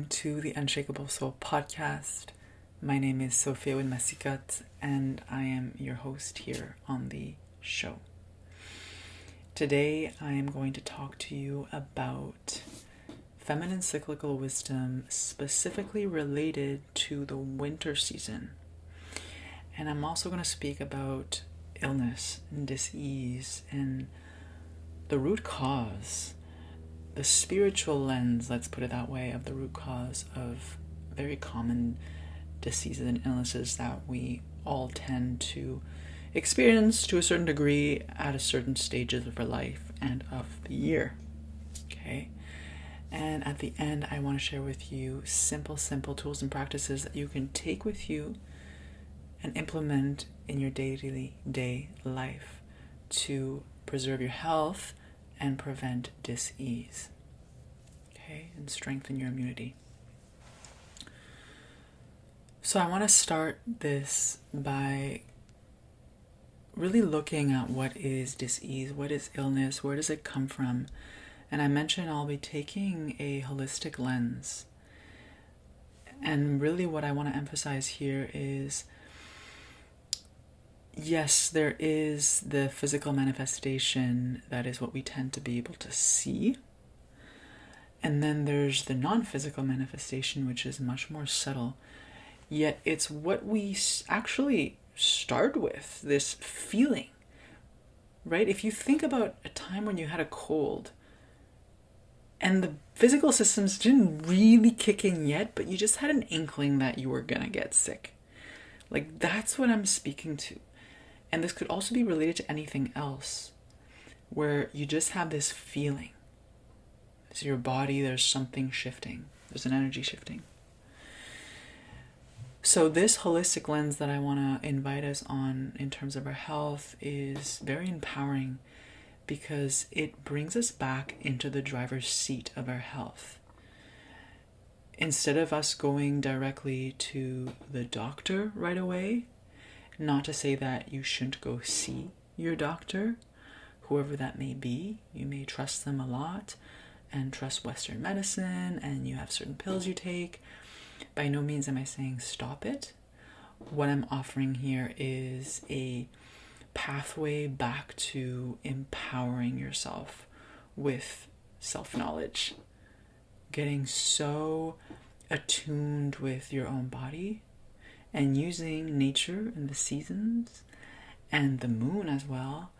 Welcome to the Unshakable Soul podcast. My name is Sofia Masikat, and I am your host here on the show. Today, I am going to talk to you about feminine cyclical wisdom, specifically related to the winter season. And I'm also going to speak about illness and dis-ease and the root cause, the spiritual lens, let's put it that way, of the root cause of very common diseases and illnesses that we all tend to experience to a certain degree at a certain stages of our life and of the year. Okay? And at the end, I want to share with you simple tools and practices that you can take with you and implement in your day life to preserve your health and prevent dis-ease, okay, and strengthen your immunity. So I want to start this by really looking at what is dis-ease, what is illness, where does it come from? And I mentioned I'll be taking a holistic lens. And really what I want to emphasize here is, yes, there is the physical manifestation that is what we tend to be able to see. And then there's the non-physical manifestation, which is much more subtle. Yet it's what we actually start with, this feeling, right? If you think about a time when you had a cold and the physical systems didn't really kick in yet, but you just had an inkling that you were gonna get sick. Like, that's what I'm speaking to. And this could also be related to anything else, where you just have this feeling. So your body, there's something shifting. There's an energy shifting. So this holistic lens that I want to invite us on in terms of our health is very empowering because it brings us back into the driver's seat of our health. Instead of us going directly to the doctor right away, not to say that you shouldn't go see your doctor, whoever that may be. You may trust them a lot and trust Western medicine, and you have certain pills you take. By no means am I saying stop it. What I'm offering here is a pathway back to empowering yourself with self-knowledge, getting so attuned with your own body, and using nature and the seasons and the moon as well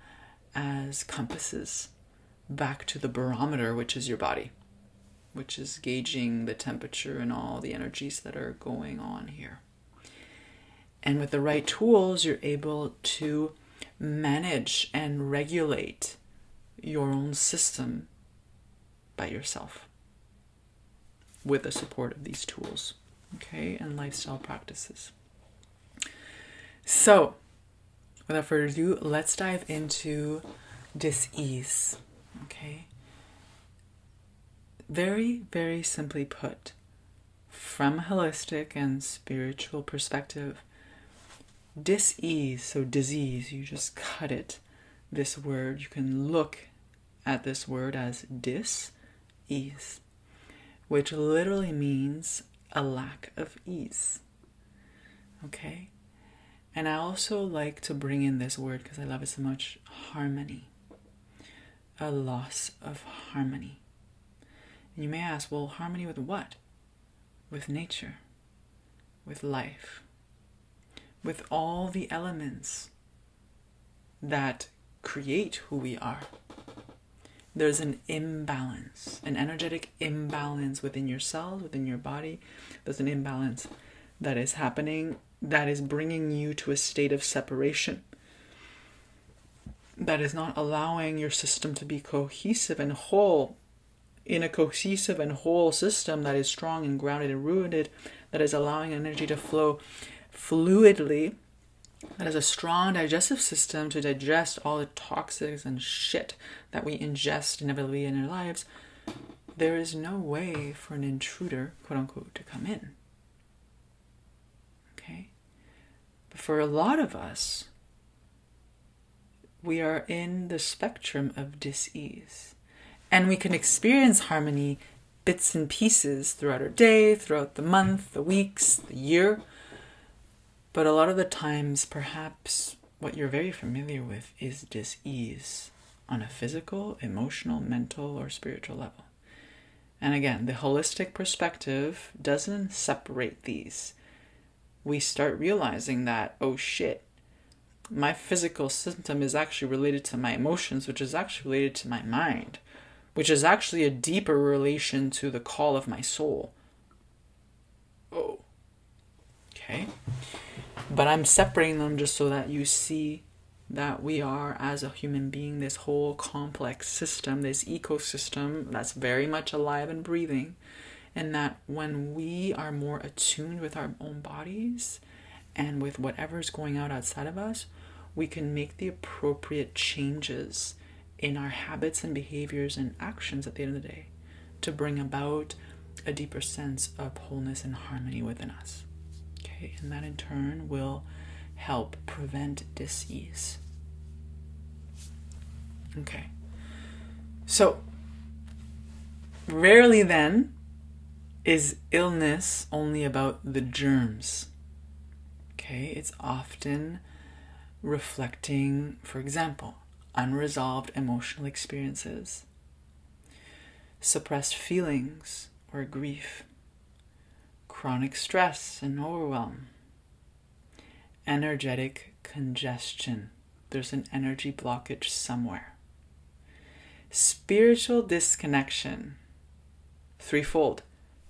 as compasses back to the barometer, which is your body, which is gauging the temperature and all the energies that are going on here. And with the right tools, you're able to manage and regulate your own system by yourself with the support of these tools, okay, and lifestyle practices. So, without further ado, let's dive into dis-ease, okay? Very, very simply put, from a holistic and spiritual perspective, dis-ease, so disease, you just cut it, this word, you can look at this word as dis-ease, which literally means a lack of ease, okay? And I also like to bring in this word, because I love it so much, harmony. A loss of harmony. And you may ask, well, harmony with what? With nature, with life, with all the elements that create who we are. There's an imbalance, an energetic imbalance within your cells, within your body. There's an imbalance that is happening, that is bringing you to a state of separation, that is not allowing your system to be cohesive and whole. In a cohesive and whole system that is strong and grounded and rooted, that is allowing energy to flow fluidly, that is a strong digestive system to digest all the toxins and shit that we ingest inevitably in our lives, there is no way for an intruder, quote unquote, to come in. Okay? But for a lot of us, we are in the spectrum of dis-ease. And we can experience harmony bits and pieces throughout our day, throughout the month, the weeks, the year. But a lot of the times, perhaps what you're very familiar with is dis-ease on a physical, emotional, mental, or spiritual level. And again, the holistic perspective doesn't separate these. We start realizing that, oh shit, my physical symptom is actually related to my emotions, which is actually related to my mind, which is actually a deeper relation to the call of my soul. Oh, okay. But I'm separating them just so that you see that we are, as a human being, this whole complex system, this ecosystem that's very much alive and breathing. And that when we are more attuned with our own bodies and with whatever's going out outside of us, we can make the appropriate changes in our habits and behaviors and actions at the end of the day to bring about a deeper sense of wholeness and harmony within us. Okay, and that in turn will help prevent dis-ease. Okay, so rarely then is illness only about the germs. Okay, it's often reflecting, for example, unresolved emotional experiences, suppressed feelings or grief, chronic stress and overwhelm, energetic congestion. There's an energy blockage somewhere. Spiritual disconnection, threefold: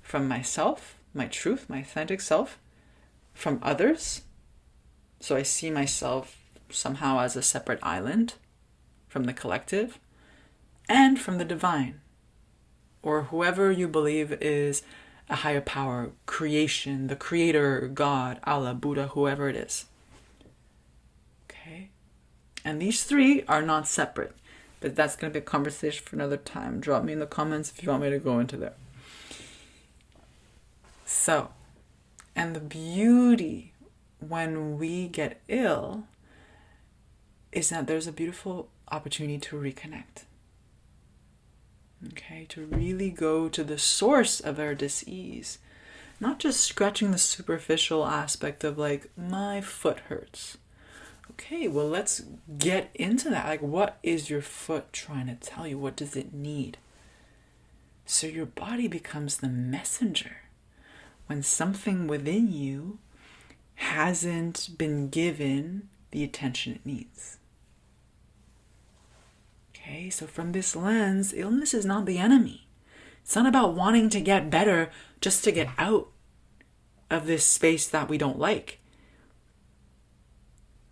from myself, my truth, my authentic self, from others, so I see myself somehow as a separate island from the collective, and from the divine, or whoever you believe is a higher power, creation, the creator, God, Allah, Buddha, whoever it is. Okay? And these three are not separate, but that's going to be a conversation for another time. Drop me in the comments if you want me to go into there. So, and the beauty when we get ill is that there's a beautiful opportunity to reconnect. Okay, to really go to the source of our dis-ease. Not just scratching the superficial aspect of like, my foot hurts. Okay, well, let's get into that. Like, what is your foot trying to tell you? What does it need? So your body becomes the messenger when something within you hasn't been given the attention it needs. Okay, so from this lens, illness is not the enemy. It's not about wanting to get better just to get out of this space that we don't like.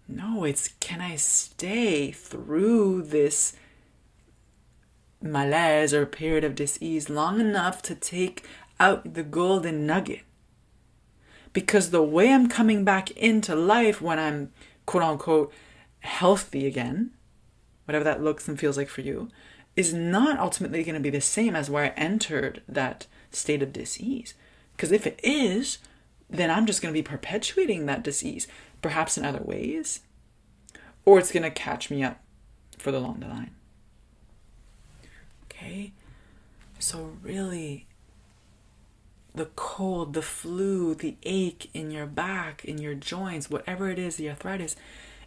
No, it's, can I stay through this malaise or period of dis-ease long enough to take out the golden nugget? Because the way I'm coming back into life when I'm quote unquote healthy again, whatever that looks and feels like for you, is not ultimately going to be the same as where I entered that state of dis-ease. Because if it is, then I'm just going to be perpetuating that dis-ease, perhaps in other ways, or it's going to catch me up further along the line. Okay? So really, the cold, the flu, the ache in your back, in your joints, whatever it is, the arthritis,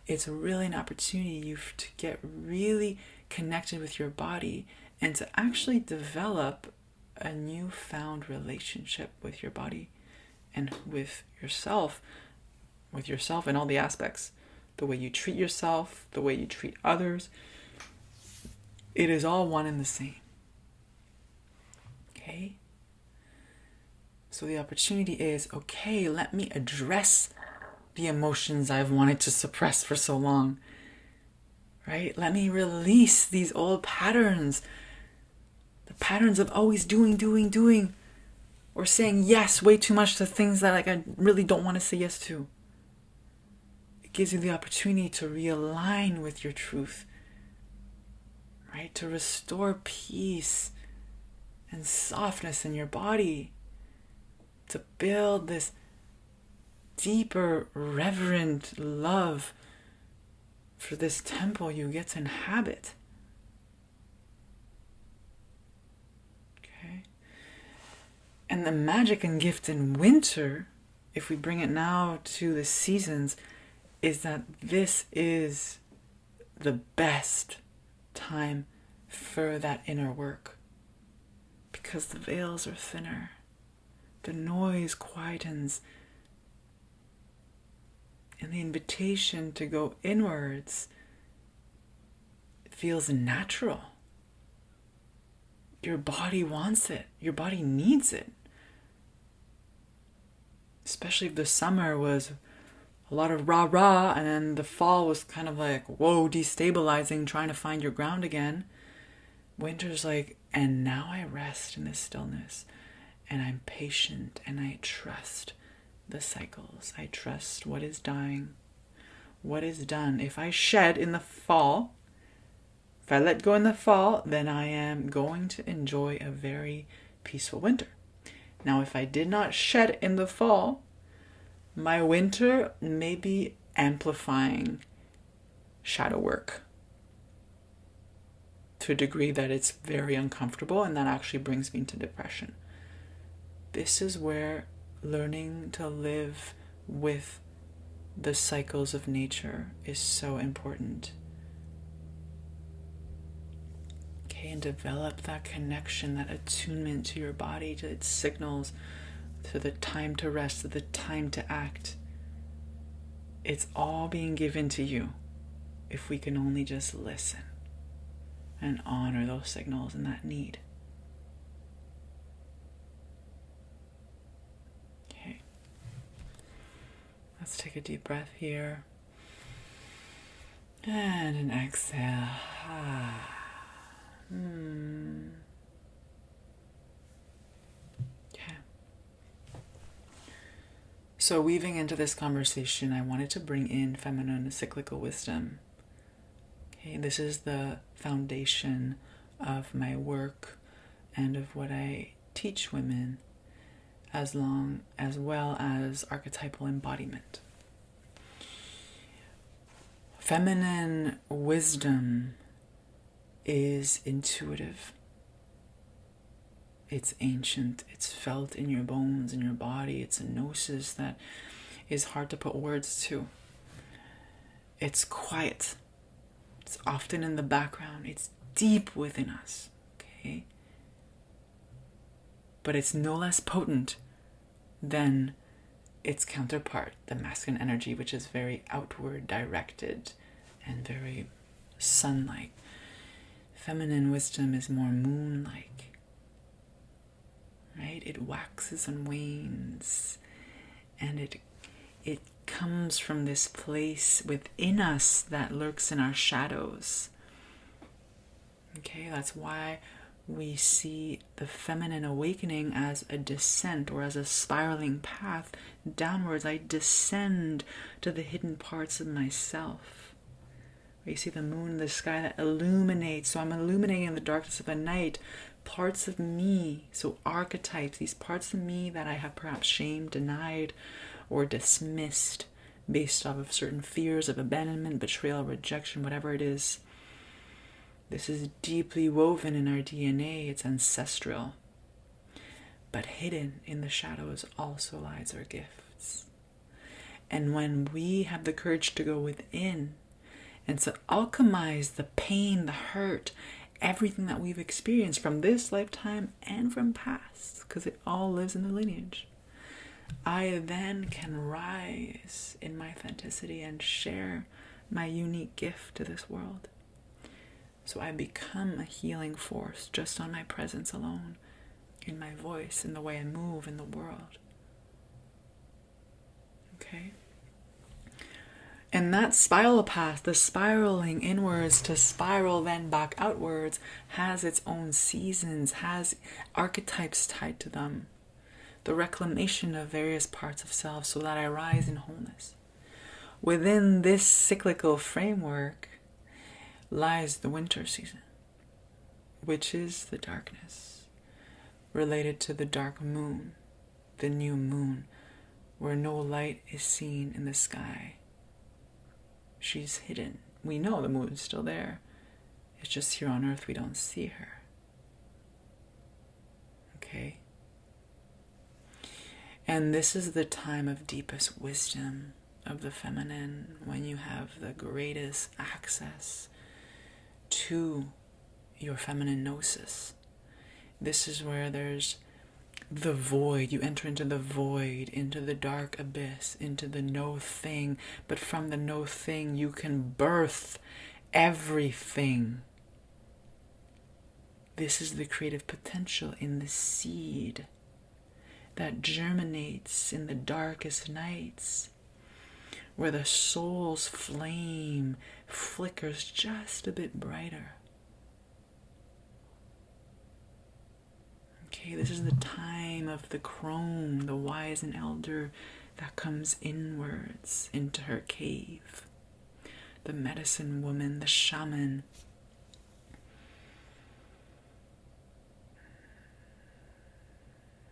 it's really an opportunity to get really connected with your body and to actually develop a newfound relationship with your body and with yourself in all the aspects. The way you treat yourself, the way you treat others. It is all one and the same. Okay? So the opportunity is, okay, let me address the emotions I've wanted to suppress for so long. Right? Let me release these old patterns. The patterns of always doing. Or saying yes way too much to things that I really don't want to say yes to. It gives you the opportunity to realign with your truth. Right? To restore peace and softness in your body. To build this deeper, reverent love for this temple you get to inhabit. Okay? And the magic and gift in winter, if we bring it now to the seasons, is that this is the best time for that inner work. Because the veils are thinner, the noise quietens, and the invitation to go inwards feels natural. Your body wants it. Your body needs it. Especially if the summer was a lot of rah-rah, and then the fall was kind of like, whoa, destabilizing, trying to find your ground again. Winter's like, and now I rest in this stillness, and I'm patient, and I trust the cycles. I trust what is dying, what is done. If I shed in the fall, if I let go in the fall, then I am going to enjoy a very peaceful winter. Now, if I did not shed in the fall, my winter may be amplifying shadow work to a degree that it's very uncomfortable, and that actually brings me into depression. This is where learning to live with the cycles of nature is so important. Okay, and develop that connection, that attunement to your body, to its signals, to the time to rest, to the time to act. It's all being given to you if we can only just listen and honor those signals and that need. Okay. Let's take a deep breath here. And an exhale. Okay. So weaving into this conversation, I wanted to bring in feminine cyclical wisdom. Okay, this is the foundation of my work and of what I teach women, as well as archetypal embodiment. Feminine wisdom is intuitive. It's ancient. It's felt in your bones, in your body. It's a gnosis that is hard to put words to. It's quiet. It's often in the background. It's deep within us. Okay? But it's no less potent than its counterpart, the masculine energy, which is very outward directed and very sun-like. Feminine wisdom is more moon-like, right? It waxes and wanes, and it comes from this place within us that lurks in our shadows. Okay, that's why we see the feminine awakening as a descent or as a spiraling path downwards. I descend to the hidden parts of myself. You see the moon in the sky that illuminates. So I'm illuminating in the darkness of the night parts of me. So archetypes, these parts of me that I have perhaps shamed, denied, or dismissed based off of certain fears of abandonment, betrayal, rejection, whatever it is. This is deeply woven in our DNA. It's ancestral. But hidden in the shadows also lies our gifts. And when we have the courage to go within and to alchemize the pain, the hurt, everything that we've experienced from this lifetime and from past, because it all lives in the lineage, I then can rise in my authenticity and share my unique gift to this world. So I become a healing force just on my presence alone, in my voice, in the way I move in the world. Okay? And that spiral path, the spiraling inwards to spiral then back outwards, has its own seasons, has archetypes tied to them. The reclamation of various parts of self so that I rise in wholeness. Within this cyclical framework lies the winter season, which is the darkness, related to the dark moon, the new moon, where no light is seen in the sky. She's hidden. We know the moon's still there. It's just here on earth we don't see her. Okay? And this is the time of deepest wisdom of the feminine, when you have the greatest access to your feminine gnosis. This is where there's the void. You enter into the void, into the dark abyss, into the no thing. But from the no thing, you can birth everything. This is the creative potential in the seed that germinates in the darkest nights, where the soul's flame flickers just a bit brighter. Okay, this is the time of the crone, the wise and elder that comes inwards into her cave. The medicine woman, the shaman.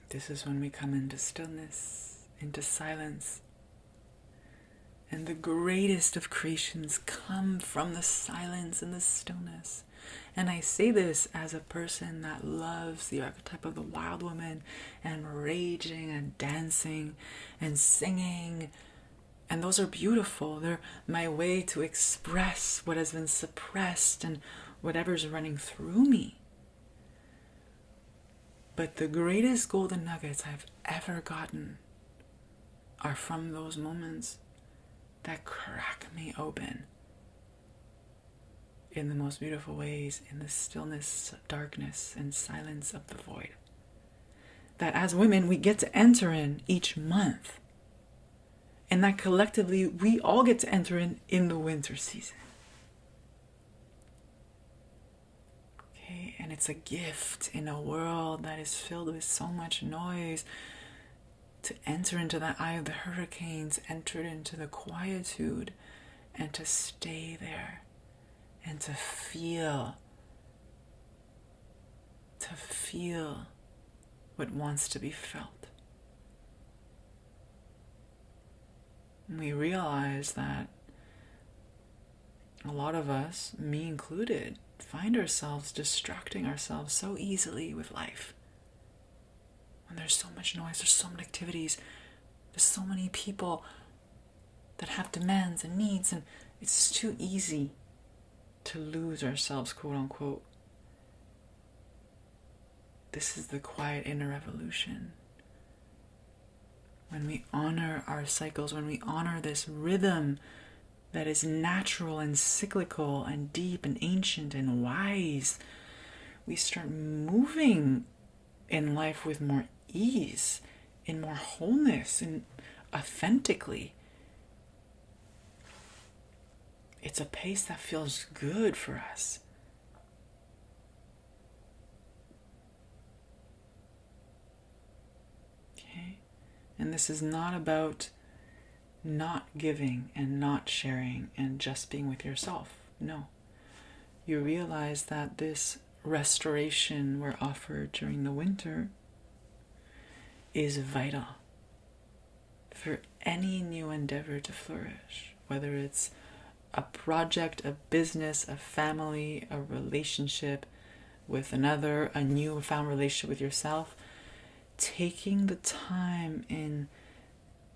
This is when we come into stillness, into silence. And the greatest of creations come from the silence and the stillness. And I say this as a person that loves the archetype of the wild woman, and raging and dancing and singing. And those are beautiful. They're my way to express what has been suppressed and whatever's running through me. But the greatest golden nuggets I've ever gotten are from those moments that crack me open in the most beautiful ways, in the stillness, darkness, and silence of the void. That as women, we get to enter in each month. And that collectively, we all get to enter in the winter season. And it's a gift in a world that is filled with so much noise, to enter into the eye of the hurricanes, enter into the quietude, and to stay there, and to feel what wants to be felt. And we realize that a lot of us, me included, find ourselves distracting ourselves so easily with life. When there's so much noise, there's so many activities, there's so many people that have demands and needs, and it's too easy to lose ourselves, quote unquote. This is the quiet inner revolution. When we honor our cycles, when we honor this rhythm that is natural and cyclical and deep and ancient and wise, we start moving in life with more ease, in more wholeness, and authentically. It's a pace that feels good for us. Okay? And this is not about not giving and not sharing and just being with yourself. No. You realize that this restoration we're offered during the winter is vital for any new endeavor to flourish, whether it's a project, a business, a family, a relationship with another, a newfound relationship with yourself. Taking the time in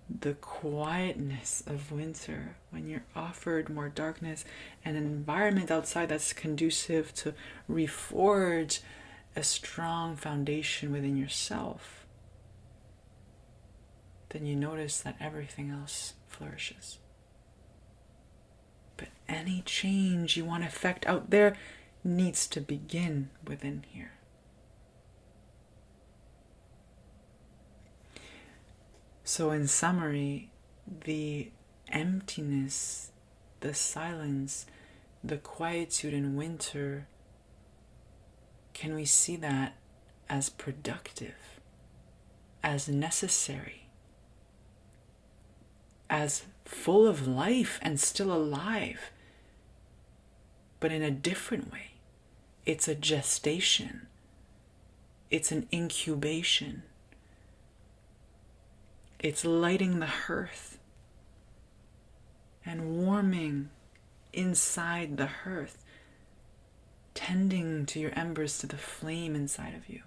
the quietness of winter, when you're offered more darkness and an environment outside that's conducive to reforge a strong foundation within yourself, then you notice that everything else flourishes. But any change you want to effect out there needs to begin within here. So in summary, the emptiness, the silence, the quietude in winter, can we see that as productive, as necessary, as full of life and still alive, but in a different way? It's a gestation. It's an incubation. It's lighting the hearth and warming inside the hearth, tending to your embers, to the flame inside of you.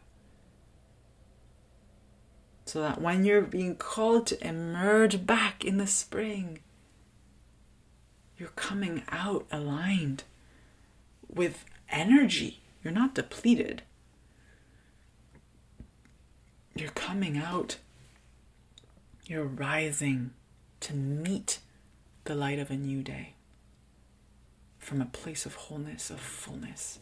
So that when you're being called to emerge back in the spring, you're coming out aligned with energy. You're not depleted. You're coming out. You're rising to meet the light of a new day from a place of wholeness, of fullness.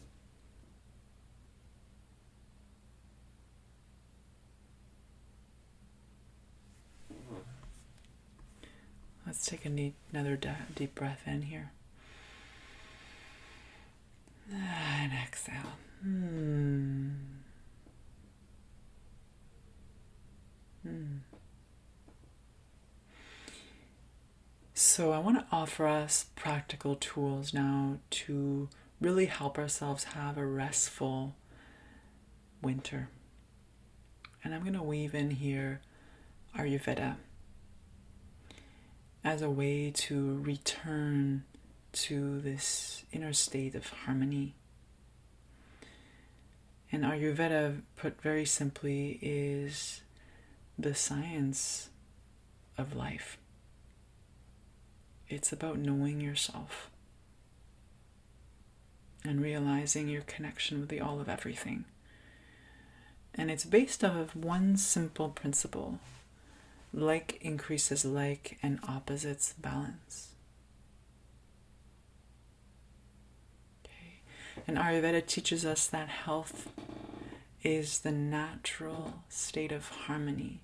Let's take another deep breath in here. And exhale. So I want to offer us practical tools now to really help ourselves have a restful winter. And I'm going to weave in here Ayurveda as a way to return to this inner state of harmony. And Ayurveda, put very simply, is the science of life. It's about knowing yourself and realizing your connection with the all of everything. And it's based off of one simple principle: like increases like and opposites balance. Okay. And Ayurveda teaches us that health is the natural state of harmony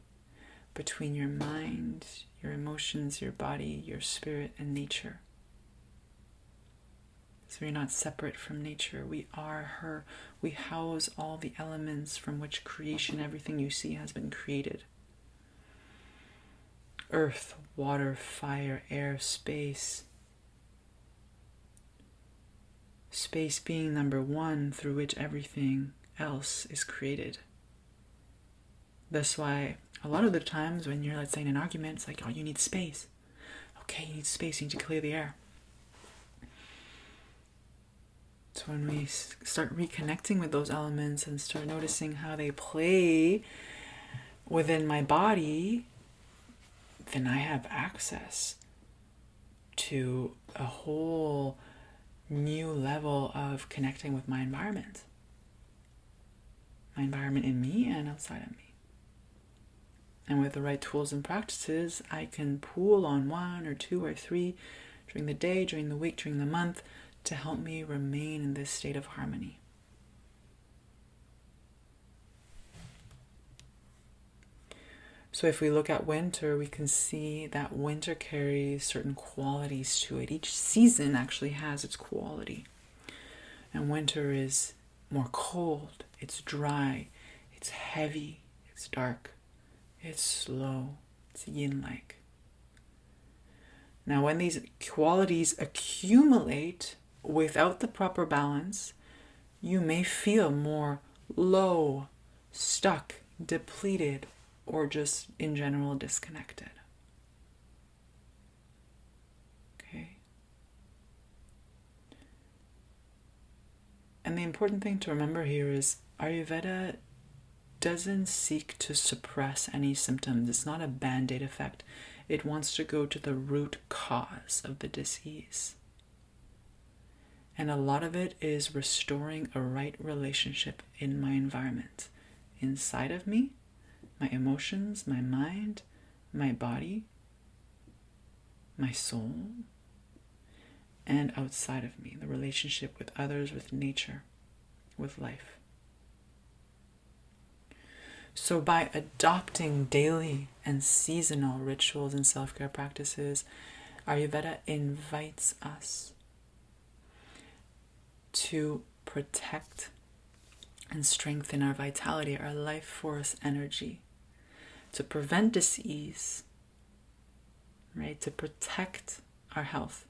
between your mind, your emotions, your body, your spirit, and nature. So you're not separate from nature. We are her. We house all the elements from which creation, everything you see, has been created. Earth, water, fire, air, space. Space being number one through which everything else is created. That's why a lot of the times when you're, let's say, in an argument, it's like, oh, you need space. Okay, you need space, you need to clear the air. So when we start reconnecting with those elements and start noticing how they play within my body, then I have access to a whole new level of connecting with my environment. My environment in me and outside of me. And with the right tools and practices, I can pool on 1 or 2 or 3 during the day, during the week, during the month, to help me remain in this state of harmony. So if we look at winter, we can see that winter carries certain qualities to it. Each season actually has its quality. And winter is more cold, it's dry, it's heavy, it's dark. It's slow. It's yin-like. Now, when these qualities accumulate without the proper balance, you may feel more low, stuck, depleted, or just in general disconnected. Okay? And the important thing to remember here is Ayurveda doesn't seek to suppress any symptoms. It's not a band-aid effect. It wants to go to the root cause of the disease. And a lot of it is restoring a right relationship in my environment, inside of me, my emotions, my mind, my body, my soul, and outside of me, the relationship with others, with nature, with life. So by adopting daily and seasonal rituals and self-care practices, Ayurveda invites us to protect and strengthen our vitality, our life force energy, to prevent disease, right? To protect our health.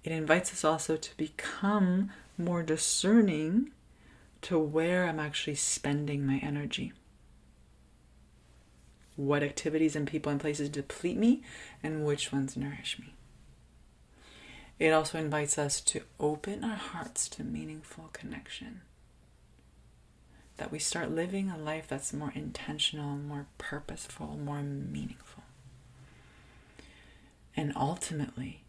It invites us also to become more discerning to where I'm actually spending my energy. What activities and people and places deplete me and which ones nourish me. It also invites us to open our hearts to meaningful connection, that we start living a life that's more intentional, more purposeful, more meaningful. And ultimately,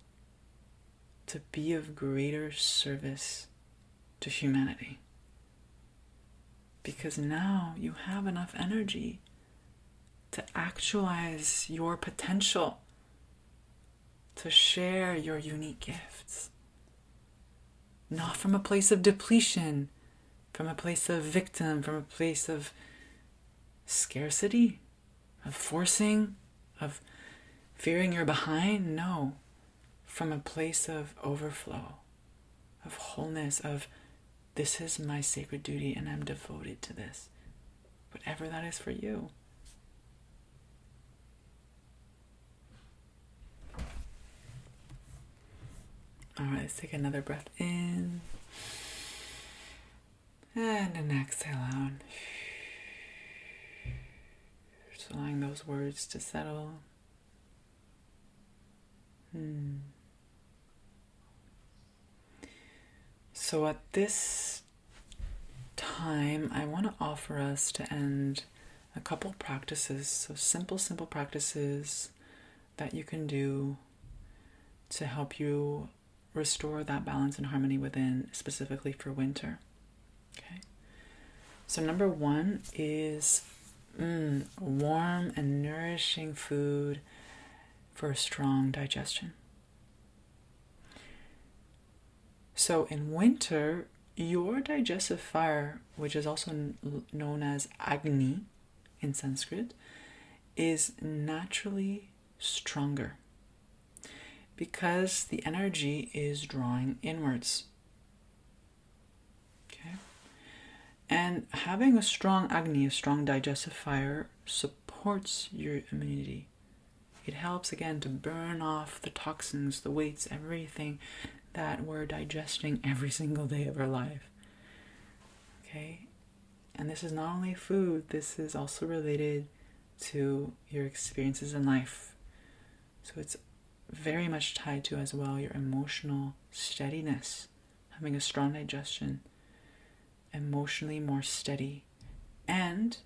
to be of greater service to humanity. Because now you have enough energy to actualize your potential, to share your unique gifts. Not from a place of depletion, from a place of victim, from a place of scarcity, of forcing, of fearing you're behind. No, from a place of overflow, of wholeness, of this is my sacred duty and I'm devoted to this. Whatever that is for you. All right, let's take another breath in. And an exhale out. Just allowing those words to settle. So at this time, I want to offer us to end a couple practices. So simple practices that you can do to help you restore that balance and harmony within, specifically for winter. Okay. So number one is warm and nourishing food for a strong digestion. So in winter, your digestive fire, which is also known as Agni in Sanskrit, is naturally stronger because the energy is drawing inwards. Okay? And having a strong Agni, a strong digestive fire, supports your immunity. It helps, again, to burn off the toxins, the weights, everything that we're digesting every single day of our life. Okay? And this is not only food, this is also related to your experiences in life. So it's very much tied to as well your emotional steadiness, having a strong digestion, emotionally more steady, and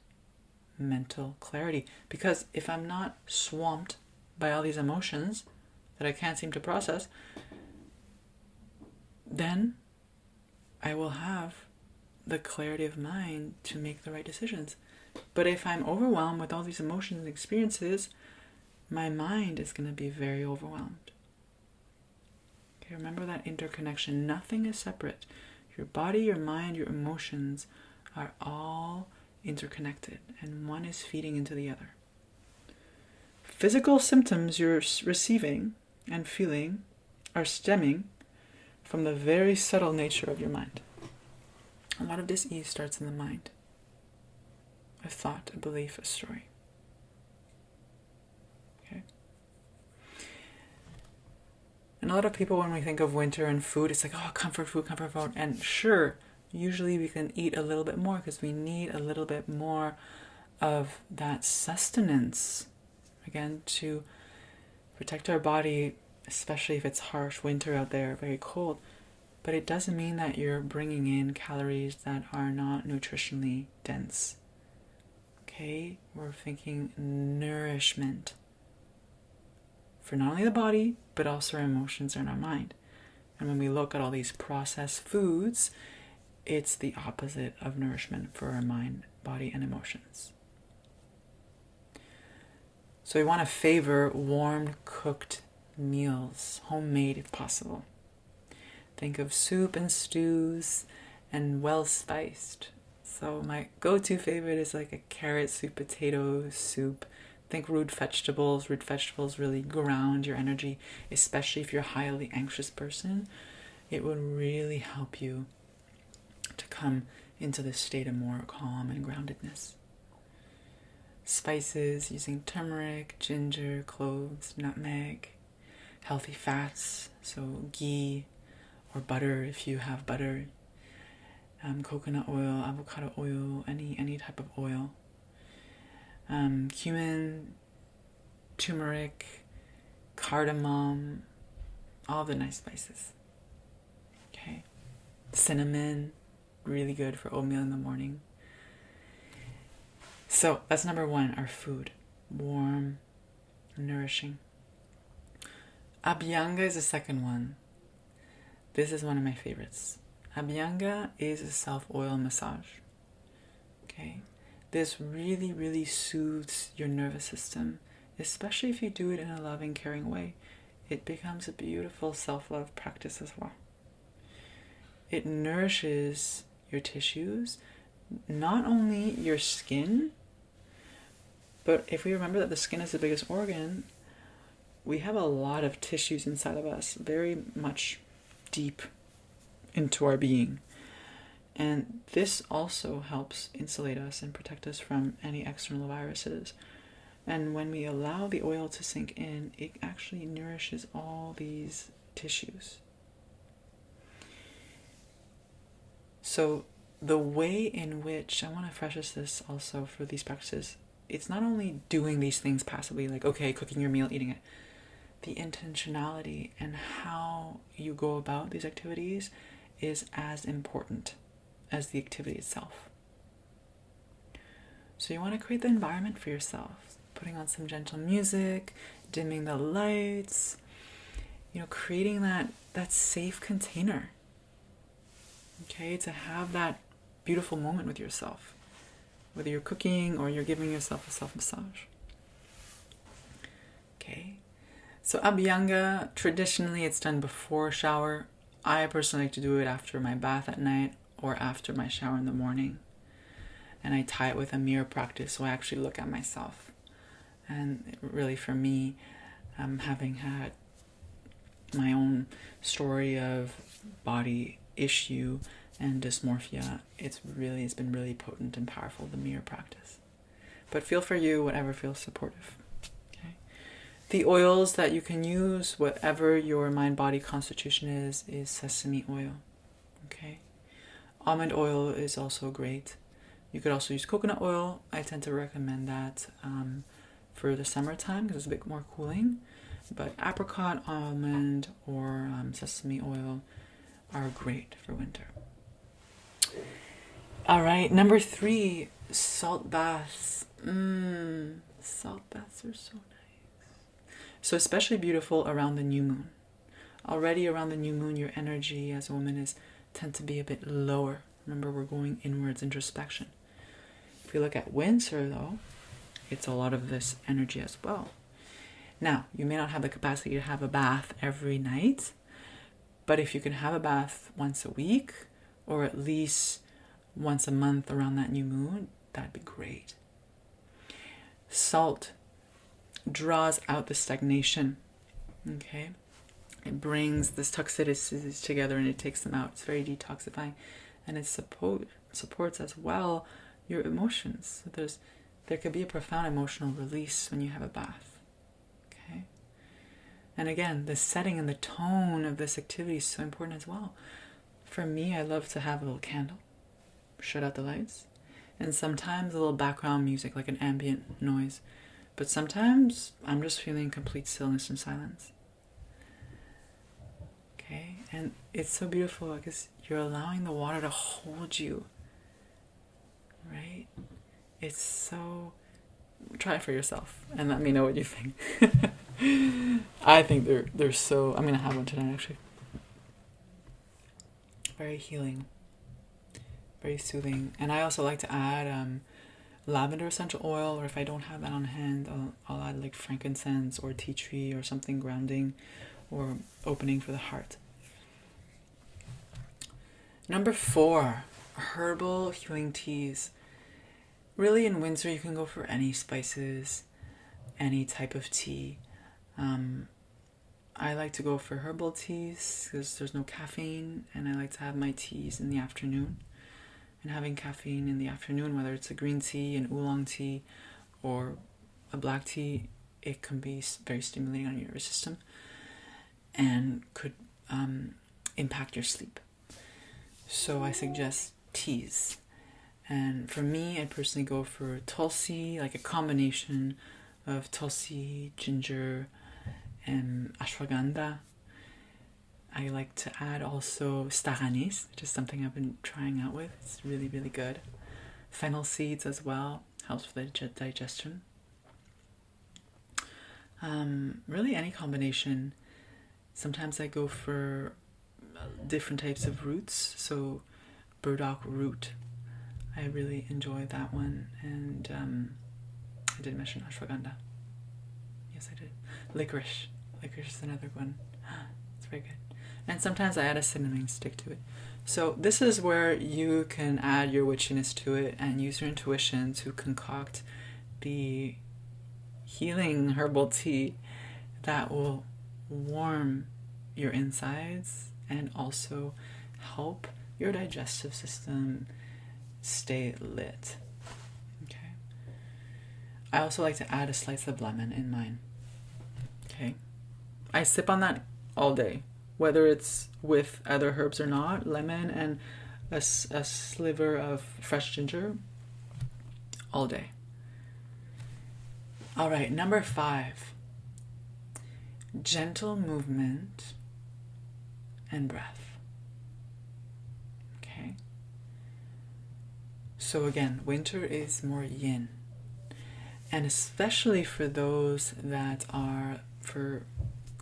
mental clarity. Because if I'm not swamped by all these emotions that I can't seem to process, then I will have the clarity of mind to make the right decisions. But if I'm overwhelmed with all these emotions and experiences, my mind is going to be very overwhelmed. Okay, remember that interconnection. Nothing is separate. Your body, your mind, your emotions are all interconnected, and one is feeding into the other. Physical symptoms you're receiving and feeling are stemming from the very subtle nature of your mind. A lot of dis-ease starts in the mind. A thought, a belief, a story. Okay? And a lot of people, when we think of winter and food, it's like, oh, comfort food. And sure, usually we can eat a little bit more because we need a little bit more of that sustenance, again, to protect our body, especially if it's harsh winter out there, very cold. But it doesn't mean that you're bringing in calories that are not nutritionally dense. Okay? We're thinking nourishment for not only the body, but also our emotions and our mind. And when we look at all these processed foods, it's the opposite of nourishment for our mind, body, and emotions. So we want to favor warm, cooked meals, homemade if possible. Think of soup and stews and well spiced. So my go-to favorite is like a carrot soup, potato soup. Think root vegetables. Root vegetables really ground your energy, especially if you're a highly anxious person. It would really help you to come into this state of more calm and groundedness. Spices using turmeric, ginger, cloves, nutmeg. Healthy fats, so ghee or butter if you have butter. Coconut oil, avocado oil, any type of oil. Cumin, turmeric, cardamom, all the nice spices. Okay. Cinnamon, really good for oatmeal in the morning. So that's number one, our food. Warm, nourishing. Abhyanga is the second one. This is one of my favorites. Abhyanga is a self-oil massage. Okay? This really, really soothes your nervous system, especially if you do it in a loving, caring way. It becomes a beautiful self-love practice as well. It nourishes your tissues, not only your skin, but if we remember that the skin is the biggest organ, we have a lot of tissues inside of us, very much deep into our being. And this also helps insulate us and protect us from any external viruses. And when we allow the oil to sink in, it actually nourishes all these tissues. So the way in which, I want to preface this also for these practices, it's not only doing these things passively, like, okay, cooking your meal, eating it. The intentionality and how you go about these activities is as important as the activity itself. So you want to create the environment for yourself, putting on some gentle music, dimming the lights, creating that safe container, okay, to have that beautiful moment with yourself, whether you're cooking or you're giving yourself a self-massage. Okay, so Abhyanga, traditionally it's done before a shower. I personally like to do it after my bath at night or after my shower in the morning. And I tie it with a mirror practice, so I actually look at myself. And really for me, having had my own story of body issue and dysmorphia, it's been really potent and powerful, the mirror practice. But feel for you, whatever feels supportive. Okay. The oils that you can use, whatever your mind-body constitution is sesame oil. Okay. Almond oil is also great. You could also use coconut oil. I tend to recommend that for the summertime because it's a bit more cooling. But apricot, almond, or sesame oil are great for winter. All right, number 3, salt baths. Salt baths are so nice. So especially beautiful around the new moon. Already around the new moon, your energy as a woman tend to be a bit lower. Remember, we're going inwards, introspection. If we look at winter, though, it's a lot of this energy as well. Now, you may not have the capacity to have a bath every night, but if you can have a bath once a week, or at least once a month around that new moon, that'd be great. Salt draws out the stagnation, okay? It brings this toxicities together and it takes them out. It's very detoxifying, and it supports as well your emotions. So there could be a profound emotional release when you have a bath. Okay? And again, the setting and the tone of this activity is so important as well. For me, I love to have a little candle, shut out the lights, and sometimes a little background music, like an ambient noise. But sometimes I'm just feeling complete stillness and silence. Okay? And it's so beautiful because you're allowing the water to hold you. Right? It's so... Try it for yourself and let me know what you think. I think they're so... I'm going to have one tonight, actually. Very healing. Very soothing. And I also like to add lavender essential oil, or if I don't have that on hand, I'll add like frankincense or tea tree or something grounding or opening for the heart. Number 4, herbal healing teas. Really, in winter, you can go for any spices, any type of tea. I like to go for herbal teas because there's no caffeine, and I like to have my teas in the afternoon. And having caffeine in the afternoon, whether it's a green tea, an oolong tea, or a black tea, it can be very stimulating on your nervous system and could impact your sleep. So I suggest teas. And for me, I personally go for tulsi, like a combination of tulsi, ginger, and ashwagandha. I like to add also star anise, which is something I've been trying out with. It's really, really good. Fennel seeds as well. helps with the digestion. Really any combination. Sometimes I go for different types of roots. So burdock root, I really enjoy that one. And I did mention ashwagandha. Yes, I did. Licorice. Licorice is another one. It's very good. And sometimes I add a cinnamon stick to it. So this is where you can add your witchiness to it and use your intuition to concoct the healing herbal tea that will warm your insides and also help your digestive system stay lit. Okay. I also like to add a slice of lemon in mine. Okay. I sip on that all day, whether it's with other herbs or not. Lemon and a sliver of fresh ginger all day. All right, number 5. Gentle movement and breath. Okay. So again, winter is more yin. And especially for those that are for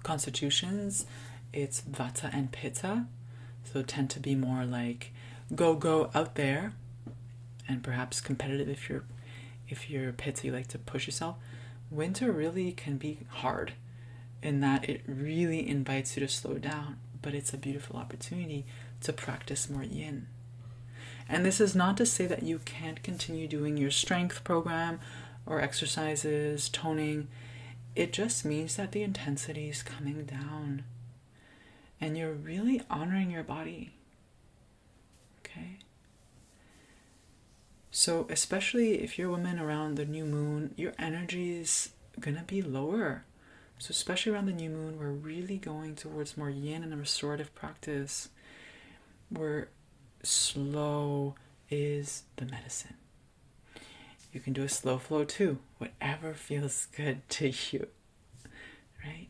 constitutions, it's vata and pitta. So tend to be more like go out there, and perhaps competitive if you're pitta, you like to push yourself. Winter really can be hard in that it really invites you to slow down, but it's a beautiful opportunity to practice more yin. And this is not to say that you can't continue doing your strength program or exercises, toning. It just means that the intensity is coming down and you're really honoring your body. Okay? So especially if you're a woman around the new moon, your energy is going to be lower. So especially around the new moon, we're really going towards more yin and a restorative practice where slow is the medicine. You can do a slow flow too, whatever feels good to you, right?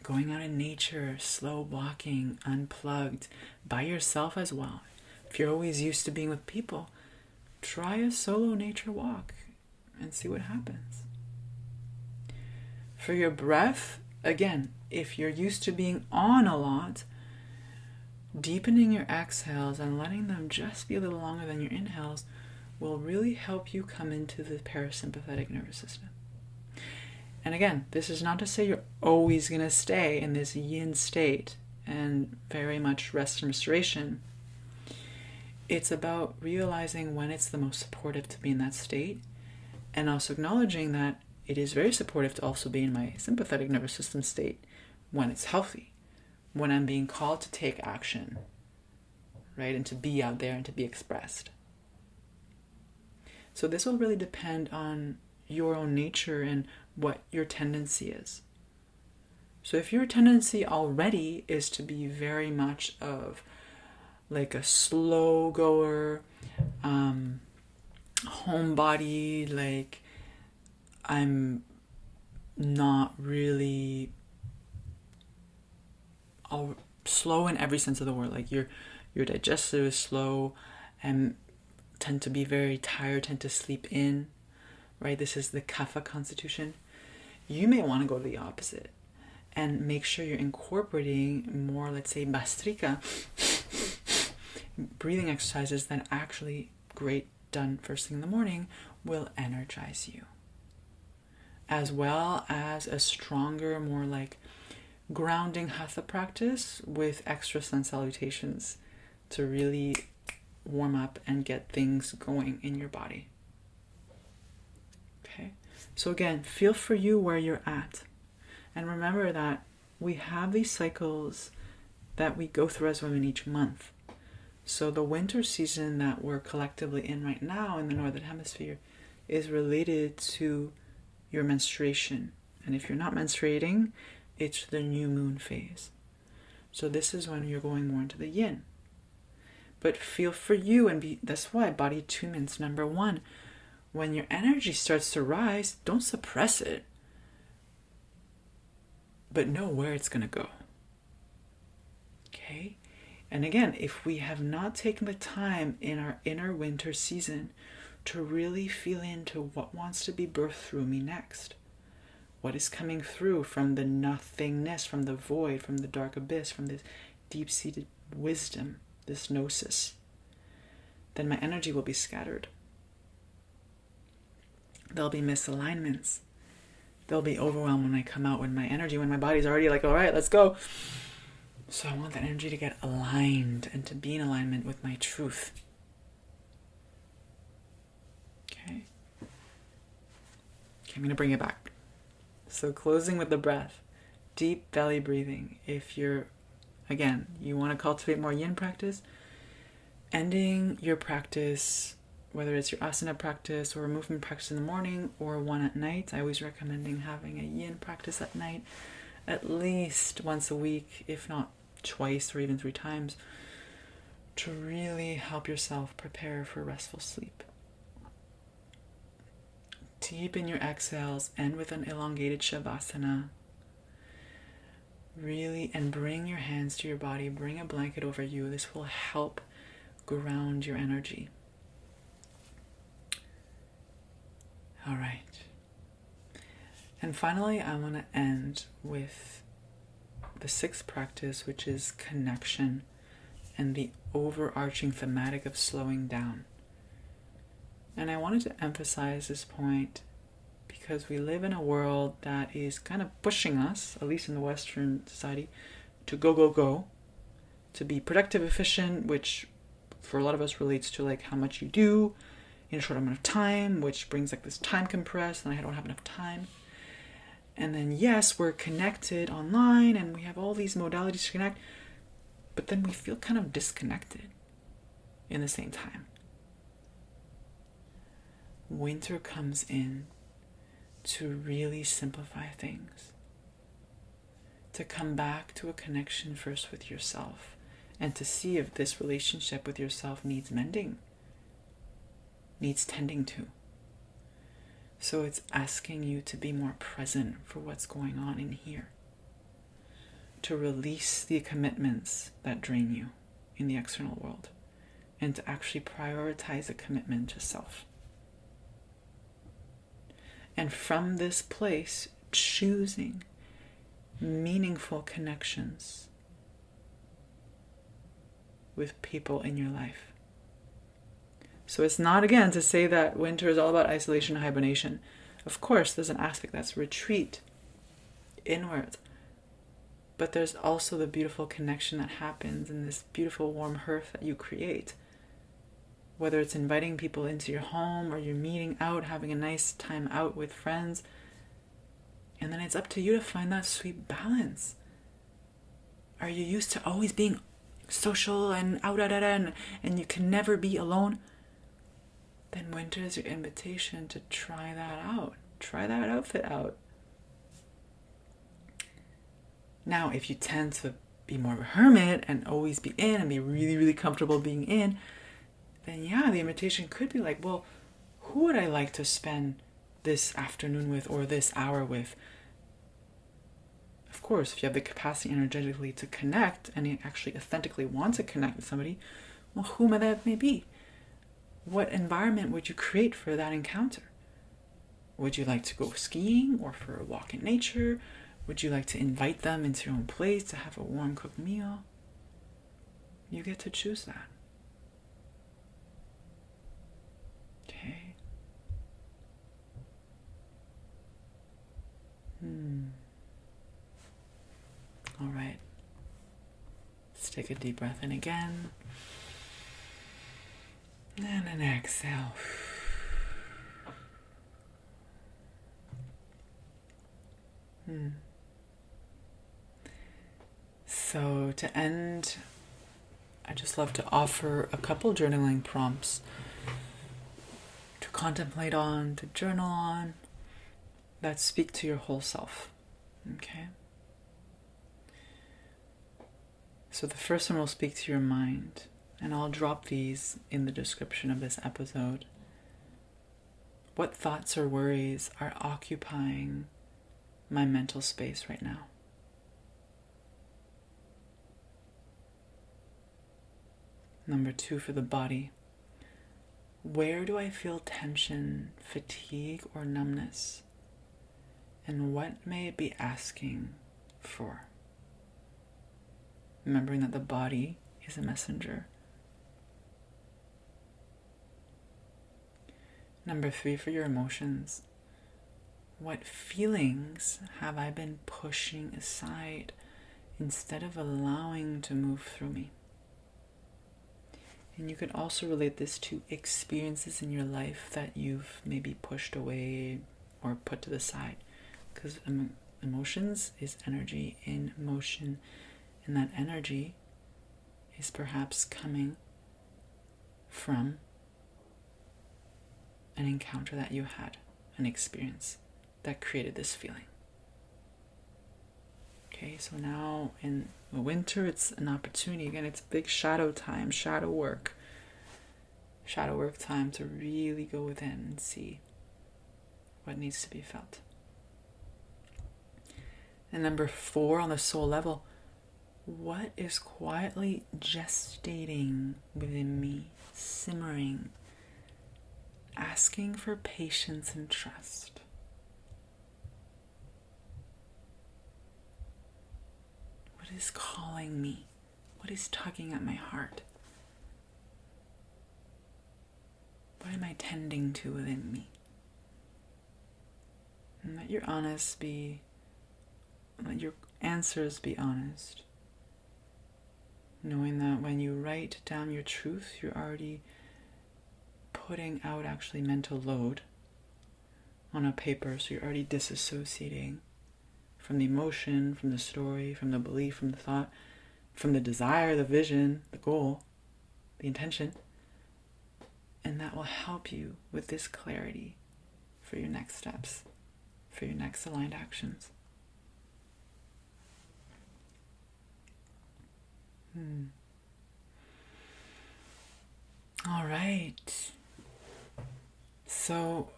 Going out in nature, slow walking, unplugged, by yourself as well. If you're always used to being with people, try a solo nature walk and see what happens. For your breath, again, if you're used to being on a lot, deepening your exhales and letting them just be a little longer than your inhales will really help you come into the parasympathetic nervous system. And again, this is not to say you're always going to stay in this yin state and very much rest and restoration. It's about realizing when it's the most supportive to be in that state, and also acknowledging that it is very supportive to also be in my sympathetic nervous system state when it's healthy, when I'm being called to take action, right, and to be out there and to be expressed. So this will really depend on your own nature and what your tendency is. So if your tendency already is to be very much of like a slow goer, homebody, like I'm not really slow in every sense of the word, like your digestive is slow and tend to be very tired, tend to sleep in, right? This is the kapha constitution. You may want to go to the opposite and make sure you're incorporating more, let's say, bastrika, breathing exercises that actually, great, done first thing in the morning, will energize you. As well as a stronger, more like grounding hatha practice with extra sun salutations to really warm up and get things going in your body. Okay, so again, feel for you where you're at. And remember that we have these cycles that we go through as women each month. So the winter season that we're collectively in right now in the Northern Hemisphere is related to your menstruation. And if you're not menstruating, it's the new moon phase. So this is when you're going more into the yin. But feel for you and that's why body attunement's number 1. When your energy starts to rise, don't suppress it, but know where it's going to go. Okay? And again, if we have not taken the time in our inner winter season to really feel into what wants to be birthed through me next. What is coming through from the nothingness, from the void, from the dark abyss, from this deep-seated wisdom, this gnosis. Then my energy will be scattered. There'll be misalignments. There'll be overwhelm when I come out, when my energy, when my body's already like, all right, let's go. So I want that energy to get aligned and to be in alignment with my truth. Okay, I'm going to bring it back. So closing with the breath, deep belly breathing. If you're, again, you want to cultivate more yin practice, ending your practice, whether it's your asana practice or a movement practice in the morning or one at night, I always recommending having a yin practice at night at least once a week, if not twice or even 3 times, to really help yourself prepare for restful sleep. Deepen your exhales, end with an elongated shavasana. Really, and bring your hands to your body, bring a blanket over you. This will help ground your energy. All right. And finally, I want to end with the 6th practice, which is connection and the overarching thematic of slowing down. And I wanted to emphasize this point because we live in a world that is kind of pushing us, at least in the Western society, to go, go, go, to be productive, efficient, which for a lot of us relates to like how much you do in a short amount of time, which brings like this time compressed and I don't have enough time. And then yes, we're connected online and we have all these modalities to connect, but then we feel kind of disconnected in the same time. Winter comes in to really simplify things, to come back to a connection first with yourself and to see if this relationship with yourself needs mending, needs tending to. So it's asking you to be more present for what's going on in here, to release the commitments that drain you in the external world, and to actually prioritize a commitment to self. And from this place, choosing meaningful connections with people in your life. So it's not, again, to say that winter is all about isolation and hibernation. Of course, there's an aspect that's retreat, inward. But there's also the beautiful connection that happens in this beautiful warm hearth that you create. Whether it's inviting people into your home or you're meeting out, having a nice time out with friends. And then it's up to you to find that sweet balance. Are you used to always being social and out, and you can never be alone? Then winter is your invitation to try that out. Try that outfit out. Now, if you tend to be more of a hermit and always be in and be really, really comfortable being in, then yeah, the invitation could be like, well, who would I like to spend this afternoon with or this hour with? Of course, if you have the capacity energetically to connect and you actually authentically want to connect with somebody, well, who that may be. What environment would you create for that encounter? Would you like to go skiing or for a walk in nature? Would you like to invite them into your own place to have a warm cooked meal? You get to choose that. Okay. All right. Let's take a deep breath in again. And an exhale. So to end, I just love to offer a couple journaling prompts to contemplate on, to journal on, that speak to your whole self. Okay? So the first one will speak to your mind, and I'll drop these in the description of this episode. What thoughts or worries are occupying my mental space right now? Number 2, for the body. Where do I feel tension, fatigue, or numbness? And what may it be asking for? Remembering that the body is a messenger. Number 3, for your emotions. What feelings have I been pushing aside instead of allowing to move through me? And you could also relate this to experiences in your life that you've maybe pushed away or put to the side. Because emotions is energy in motion, and that energy is perhaps coming from an encounter that you had, an experience that created this feeling. Okay, so now in the winter, it's an opportunity. Again, it's big shadow time, shadow work time to really go within and see what needs to be felt. And number 4, on the soul level, what is quietly gestating within me, simmering, asking for patience and trust? What is calling me? What is tugging at my heart? What am I tending to within me? And let your answers be honest. Knowing that when you write down your truth, you're already putting out actually mental load on a paper, so you're already disassociating from the emotion, from the story, from the belief, from the thought, from the desire, the vision, the goal, the intention. And that will help you with this clarity for your next steps, for your next aligned actions. All right. So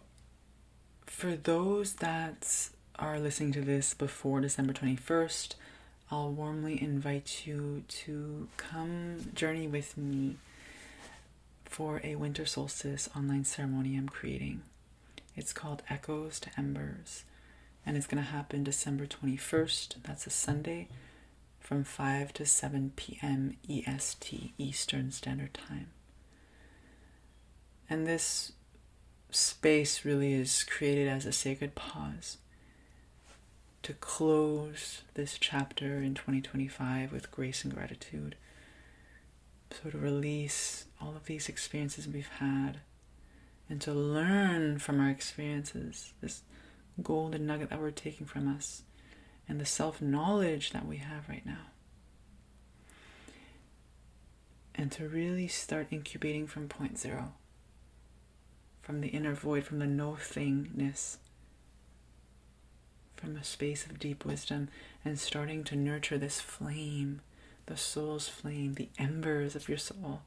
for those that are listening to this before December 21st, I'll warmly invite you to come journey with me for a winter solstice online ceremony I'm creating. It's called Echoes to Embers, and it's going to happen December 21st. That's a Sunday from 5 to 7 p.m. EST, Eastern Standard Time. And this space really is created as a sacred pause to close this chapter in 2025 with grace and gratitude. So to release all of these experiences we've had and to learn from our experiences, this golden nugget that we're taking from us and the self-knowledge that we have right now. And to really start incubating from point zero, from the inner void, from the no-thingness, from a space of deep wisdom, and starting to nurture this flame, the soul's flame, the embers of your soul.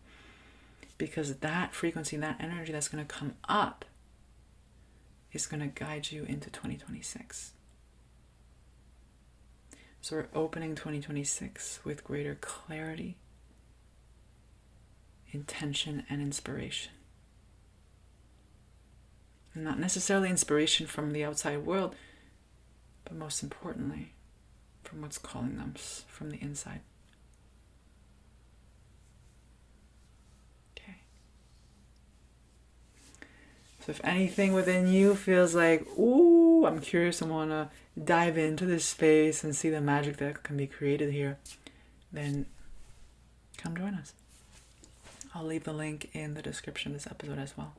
Because that frequency, that energy that's going to come up is going to guide you into 2026. So we're opening 2026 with greater clarity, intention, and inspiration. And not necessarily inspiration from the outside world, but most importantly, from what's calling them from the inside. Okay. So if anything within you feels like, ooh, I'm curious, I want to dive into this space and see the magic that can be created here, then come join us. I'll leave the link in the description of this episode as well.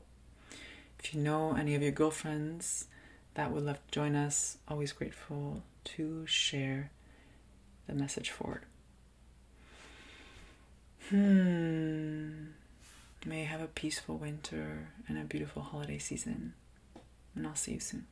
If you know any of your girlfriends that would love to join us, always grateful to share the message forward. May you have a peaceful winter and a beautiful holiday season. And I'll see you soon.